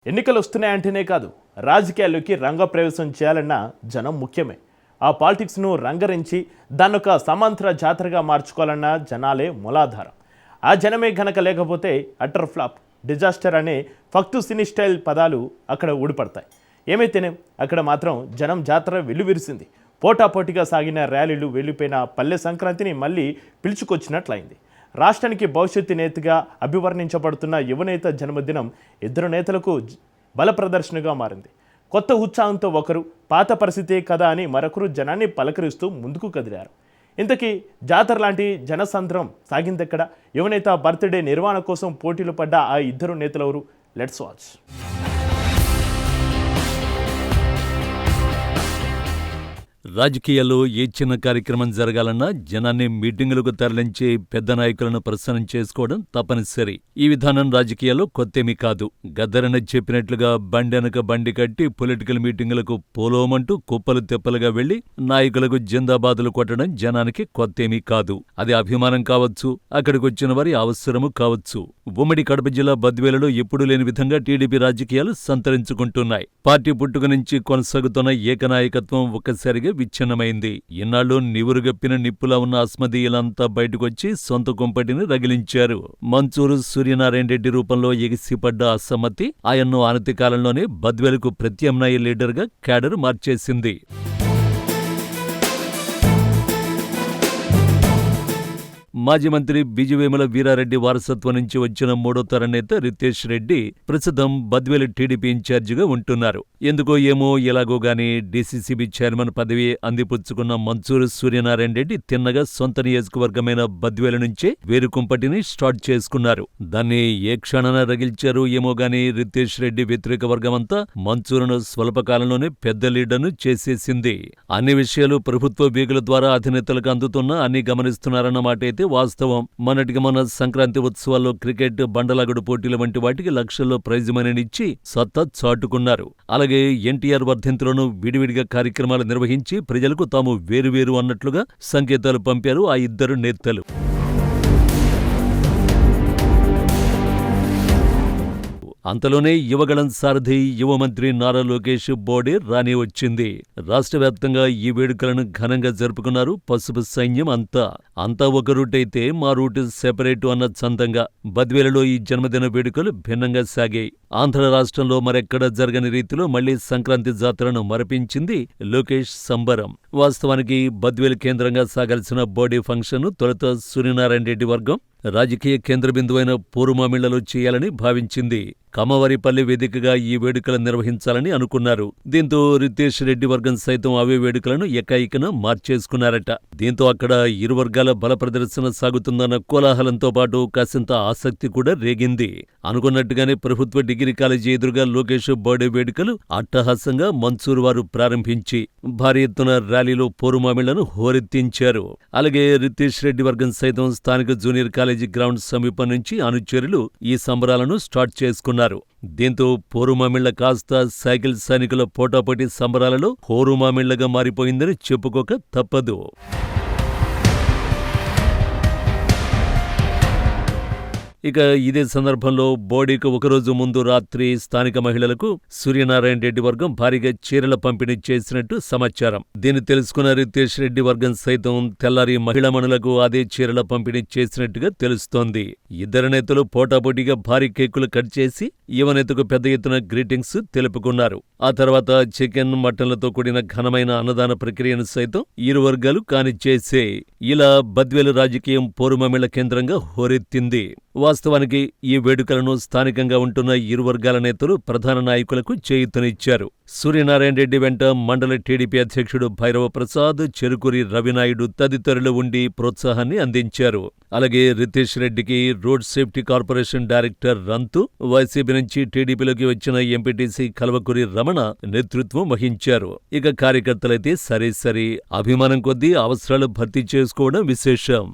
ఎన్నికలు వస్తున్నాయంటేనే కాదు, రాజకీయాల్లోకి రంగప్రవేశం చేయాలన్న జనం ముఖ్యమే. ఆ పాలిటిక్స్ను రంగరించి దాన్నొక సమాంతర జాతరగా మార్చుకోవాలన్న జనాలే మూలాధారం. ఆ జనమే గనక లేకపోతే అటర్ ఫ్లాప్, డిజాస్టర్ అనే ఫక్తు సినీ స్టైల్ పదాలు అక్కడ ఊడిపడతాయి. ఏమైతేనే అక్కడ మాత్రం జనం జాతర వెల్లువిరిసింది. పోటాపోటీగా సాగిన ర్యాలీలు వెళ్ళిపోయిన పల్లె సంక్రాంతిని మళ్ళీ పిలుచుకొచ్చినట్లయింది. రాష్ట్రానికి భవిష్యత్తు నేతగా అభివర్ణించబడుతున్న యువనేత జన్మదినం ఇద్దరు నేతలకు బల ప్రదర్శనగా మారింది. కొత్త ఉత్సాహంతో ఒకరు, పాత పరిస్థితే కదా అని మరొకరు జనాన్ని పలకరిస్తూ ముందుకు కదిలారు. ఇంతకీ జాతర లాంటి జనసంద్రం సాగిందెక్కడ? యువనేత బర్త్డే నిర్వహణ కోసం పోటీలు పడ్డ ఆ ఇద్దరు నేతలెవరు? Let's watch. రాజకీయాల్లో ఏ చిన్న కార్యక్రమం జరగాలన్నా జనాన్ని మీటింగులకు తరలించి పెద్ద నాయకులను ప్రసన్నం చేసుకోవడం తప్పనిసరి. ఈ విధానం రాజకీయాల్లో కొత్తేమీ కాదు. గద్దరన్న చెప్పినట్లుగా బండెనక బండి కట్టి పొలిటికల్ మీటింగులకు పోలోమంటూ కుప్పలు తెప్పలుగా వెళ్లి నాయకులకు జిందాబాదులు కొట్టడం జనానికి కొత్తేమీ కాదు. అది అభిమానం కావచ్చు, అక్కడికొచ్చిన వారి అవసరము కావచ్చు. ఉమ్మడి కడప జిల్లా బద్వేలులో ఎప్పుడూ లేని విధంగా టీడీపీ రాజకీయాలు సంతరించుకుంటున్నాయి. పార్టీ పుట్టుక నుంచి కొనసాగుతున్న ఏకనాయకత్వం ఒక్కసారిగా విచ్ఛిన్నమైంది. ఇన్నాళ్ళు నివురుగప్పిన నిప్పులా ఉన్న అస్మదీయులంతా బయటకొచ్చి సొంత కుంపటిని రగిలించారు. మంచూరు సూర్యనారాయణ రెడ్డి రూపంలో ఎగిసిపడ్డ అసమ్మతి ఆయన్ను అనతి కాలంలోనే బద్వేలుకు ప్రత్యామ్నాయ లీడర్గా క్యాడర్ మార్చేసింది. మాజీ మంత్రి బిజివేముల వీరారెడ్డి వారసత్వం నుంచి వచ్చిన మూడో తరం నేత రితేష్ రెడ్డి ప్రస్తుతం బద్వేలు టీడీపీ ఇన్ఛార్జిగా ఉంటున్నారు. ఎందుకో ఏమో ఎలాగో గాని డీసీసీబీ చైర్మన్ పదవి అందిపుచ్చుకున్న మంచూరు సూర్యనారాయణ రెడ్డి తిన్నగా సొంత నియోజకవర్గమైన బద్వేలు నుంచే వేరుకుంపటిని స్టార్ట్ చేసుకున్నారు. దాన్ని ఏ క్షణాన రగిల్చారో ఏమో గాని రితేష్ రెడ్డి వ్యతిరేక వర్గమంతా మంచూరును స్వల్పకాలంలోనే పెద్ద లీడర్ను చేసేసింది. అన్ని విషయాలు ప్రభుత్వ వేగుల ద్వారా అధినేతలకు అందుతున్నా అన్ని గమనిస్తున్నారన్న మాట అయితే వాస్తవం. మొన్నటికి మొన్న సంక్రాంతి ఉత్సవాల్లో క్రికెట్, బండలాగుడు పోటీల వంటి వాటికి లక్షల్లో ప్రైజ్ మనీనిచ్చి సత్తా చాటుకున్నారు. అలాగే ఎన్టీఆర్ వర్ధంతిలోనూ విడివిడిగా కార్యక్రమాలు నిర్వహించి ప్రజలకు తాము వేరువేరు అన్నట్లుగా సంకేతాలు పంపారు ఆ ఇద్దరు నేతలు. అంతలోనే యువగళం సారథి యువ మంత్రి నారా లోకేష్ బోర్డే రాని వచ్చింది. రాష్ట్ర వ్యాప్తంగా ఈ వేడుకలను ఘనంగా జరుపుకున్నారు పసుపు సైన్యం అంతా ఒక రూట్ అయితే మా రూట్ సెపరేటు అన్న చందంగా బద్వేలులో ఈ జన్మదిన వేడుకలు భిన్నంగా సాగాయి. ఆంధ్ర రాష్ట్రంలో మరెక్కడా జరగని రీతిలో మళ్లీ సంక్రాంతి జాతరను మరపించింది లోకేష్ సంబరం. వాస్తవానికి బద్వేలు కేంద్రంగా సాగాల్సిన బోర్డే ఫంక్షన్ తొలుత సూర్యనారాయణ రెడ్డి వర్గం రాజకీయ కేంద్ర బిందువైన పూర్వమామిళ్లలో చేయాలని భావించింది. కమవారిపల్లి వేదికగా ఈ వేడుకలు నిర్వహించాలని అనుకున్నారు. దీంతో రితేష్ రెడ్డి వర్గం సైతం అవే వేడుకలను ఏకాయికన మార్చేసుకున్నారట. దీంతో అక్కడ ఇరు వర్గాల బల ప్రదర్శన సాగుతుందన్న కోలాహలంతో పాటు కాసింత ఆసక్తి కూడా రేగింది. అనుకున్నట్టుగానే ప్రభుత్వ డిగ్రీ కాలేజీ ఎదురుగా లోకేష్ బర్త్డే వేడుకలు అట్టహాసంగా మంచూరు వారు ప్రారంభించి భారీ ఎత్తున ర్యాలీలో పూర్వమామిళ్లను హోరెత్తించారు. అలాగే రితేష్ రెడ్డి వర్గం సైతం స్థానిక జూనియర్ కాలేజీ గ్రౌండ్ సమీపం నుంచి అనుచరులు ఈ సంబరాలను స్టార్ట్ చేసుకున్నారు. దీంతో పోరుమామిళ్ల కాస్త సైకిల్ సైనికుల పోటాపోటీ సంబరాలలో హోరుమామిళ్లగా మారిపోయిందని చెప్పుకోక తప్పదు. ఇక ఇదే సందర్భంలో బోడీకి ఒకరోజు ముందు రాత్రి స్థానిక మహిళలకు సూర్యనారాయణ రెడ్డి వర్గం భారీగా చీరల పంపిణీ చేసినట్టు సమాచారం. దీన్ని తెలుసుకున్న రితేష్ రెడ్డి వర్గం సైతం తెల్లారి మహిళామణులకు అదే చీరల పంపిణీ చేసినట్టుగా తెలుస్తోంది. ఇద్దరు నేతలు పోటాపోటీగా భారీ కేకులు కట్ చేసి యువనేతకు పెద్ద ఎత్తున గ్రీటింగ్స్ తెలుపుకున్నారు. ఆ తర్వాత చికెన్, మటన్లతో కూడిన ఘనమైన అన్నదాన ప్రక్రియను సైతం ఇరు వర్గాలు కానిచ్చేసే. ఇలా బద్వేలు రాజకీయం పోరుమామిళ్ల కేంద్రంగా హోరెత్తింది. వాస్తవానికి ఈ వేడుకలను స్థానికంగా ఉంటున్న ఇరు వర్గాల నేతలు ప్రధాన నాయకులకు చేయూతనిచ్చారు. సూర్యనారాయణ రెడ్డి వెంట మండల టీడీపీ అధ్యక్షుడు భైరవ ప్రసాద్, చెరుకూరి రవినాయుడు తదితరులు ఉండి ప్రోత్సాహాన్ని అందించారు. అలాగే రితేష్ రెడ్డికి రోడ్ సేఫ్టీ కార్పొరేషన్ డైరెక్టర్ రంతు, వైసీపీ నుంచి టీడీపీలోకి వచ్చిన ఎంపీటీసీ కల్వకురి రమణ నేతృత్వం వహించారు. ఇక కార్యకర్తలైతే సరే అభిమానం కొద్దీ అవసరాలు భర్తీ చేసుకోవడం విశేషం.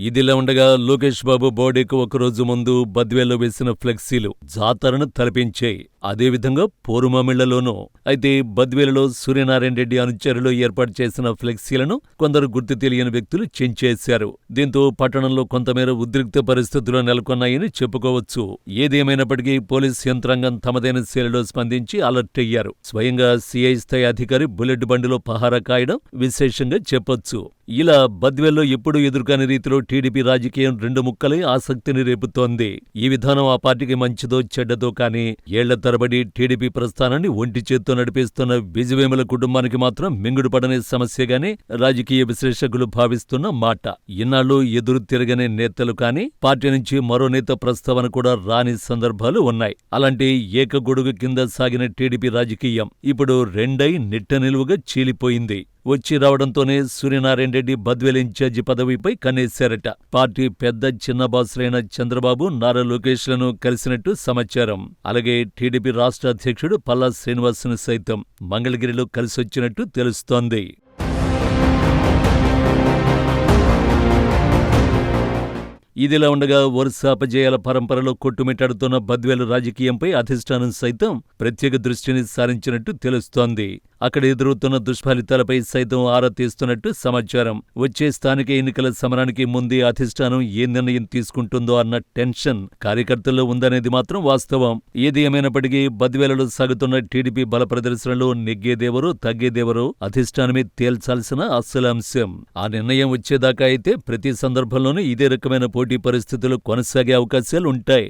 ఇదిలా ఉండగా లోకేష్ బాబు బర్త్డేకు ఒకరోజు ముందు బద్వేల్లో వేసిన ఫ్లెక్సీలు జాతరను తలపించాయి. అదేవిధంగా పోరుమామిళ్లలోనూ. అయితే బద్వేలులో సూర్యనారాయణ రెడ్డి అనుచరులు ఏర్పాటు చేసిన ఫ్లెక్సీలను కొందరు గుర్తు తెలియని వ్యక్తులు చించేశారు. దీంతో పట్టణంలో కొంతమేర ఉద్రిక్త పరిస్థితులు నెలకొన్నాయని చెప్పుకోవచ్చు. ఏదేమైనప్పటికీ పోలీస్ యంత్రాంగం తమదైన శైలిలో స్పందించి అలర్ట్ అయ్యారు. స్వయంగా సిఐ స్థాయి అధికారి బుల్లెట్ బండిలో పహారా కాయడం విశేషంగా చెప్పొచ్చు. ఇలా బద్వేల్లో ఎప్పుడూ ఎదురుకాని రీతిలో టీడీపీ రాజకీయం రెండు ముక్కలై ఆసక్తిని రేపుతోంది. ఈ విధానం ఆ పార్టీకి మంచిదో చెడ్డదో కానీ ఏళ్ల తరబడి టీడీపీ ప్రస్థానాన్ని ఒంటి చేత్తో నడిపిస్తున్న విజయవేముల కుటుంబానికి మాత్రం మింగుడుపడని సమస్యగానే రాజకీయ విశ్లేషకులు భావిస్తున్న మాట. ఇన్నాళ్లు ఎదురు తిరగని నేతలు కానీ పార్టీ నుంచి మరో నేత ప్రస్తావన కూడా రాని సందర్భాలు ఉన్నాయి. అలాంటి ఏకగొడుగు కింద సాగిన టీడీపీ రాజకీయం ఇప్పుడు రెండై నిట్ట నిలువుగా చీలిపోయింది. వచ్చి రావడంతోనే సూర్యనారాయణ రెడ్డి బద్వేల్ ఇన్ఛార్జి పదవిపై కన్నేశారట. పార్టీ పెద్ద చిన్న బాసులైన చంద్రబాబు, నారా లోకేష్లను కలిసినట్టు సమాచారం. అలాగే టీడీపీ రాష్ట్ర అధ్యక్షుడు పల్లా శ్రీనివాస్ను సైతం మంగళగిరిలో కలిసొచ్చినట్టు తెలుస్తోంది. ఇదిలా ఉండగా వరుస అపజయాల పరంపరలో కొట్టుమిట్టాడుతున్న బద్వేలు రాజకీయంపై అధిష్టానం సైతం ప్రత్యేక దృష్టిని సారించినట్టు తెలుస్తోంది. అక్కడ ఎదురవుతున్న దుష్ఫలితాలపై సైతం ఆరా తీస్తున్నట్టు సమాచారం. వచ్చే స్థానిక ఎన్నికల సమరానికి ముందే అధిష్టానం ఏ నిర్ణయం తీసుకుంటుందో అన్న టెన్షన్ కార్యకర్తల్లో ఉందనేది మాత్రం వాస్తవం. ఏది ఏమైనప్పటికీ బద్వేలలో సాగుతున్న టీడీపీ బల ప్రదర్శనలో నెగ్గేదెవరో తగ్గేదెవరో అధిష్టానమే తేల్చాల్సిన అసలు అంశం. ఆ నిర్ణయం వచ్చేదాకా అయితే ప్రతి సందర్భంలోనూ ఇదే రకమైన పోటీ పరిస్థితులు కొనసాగే అవకాశాలుంటాయి.